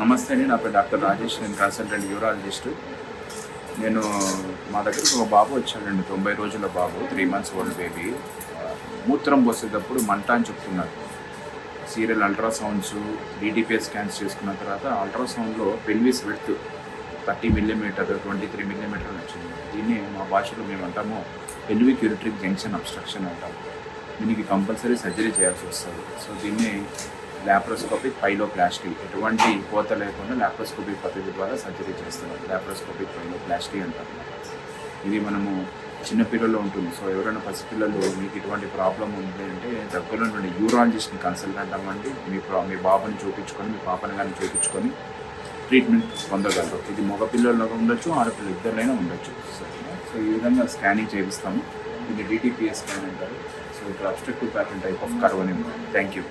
నమస్తే అండి, నా పేరు డాక్టర్ రాజేష్. నేను కన్సల్టెంట్ యూరాలజిస్టు. నేను మా దగ్గరికి ఒక బాబు వచ్చాడండి, 90 రోజుల బాబు, 3 months ఓల్డ్ బేబీ. మూత్రం పోసేటప్పుడు మంట అని చెప్తున్నారు. సీరియల్ అల్ట్రాసౌండ్స్, డిటిపిఎస్ స్కాన్స్ చేసుకున్న తర్వాత అల్ట్రాసౌండ్లో పెల్విస్ విడ్త్ 30 mm, 23 mm వచ్చింది. దీన్ని మా భాషలో మేము అంటాము పెల్విక్ యూరిటరీ జంక్షన్ అబ్స్ట్రక్షన్ అంటాము. దీనికి కంపల్సరీ సర్జరీ చేయాల్సి వస్తుంది. సో దీన్ని లాప్రోస్కోపిక్ పైలోప్లాస్టీ, ఎటువంటి కోత లేకుండా లాప్రోస్కోపిక్ పద్ధతి ద్వారా సర్జరీ చేస్తున్నారు. లాప్రోస్కోపిక్ పైలోప్లాస్టీ అంటారు. ఇది మనము చిన్నపిల్లల్లో ఉంటుంది. సో ఎవరైనా పసిపిల్లలు మీకు ఇటువంటి ప్రాబ్లం ఉంది అంటే దగ్గరలో నుండి యూరాలజిస్ట్ని కన్సల్టెంట్ అవ్వండి. మీ బాబుని చూపించుకొని, మీ పాపని కానీ చూపించుకొని ట్రీట్మెంట్ పొందగలరు. ఇది మగ పిల్లల్లో ఉండొచ్చు, ఆడపిల్లలు ఇద్దరైనా ఉండొచ్చు. సో ఈ విధంగా స్కానింగ్ చేపిస్తాము. దీన్ని డిటిపిఎస్ స్కాన్ అంటారు. సో ఇక్కడ obstructive pattern type of curve అని. Thank you.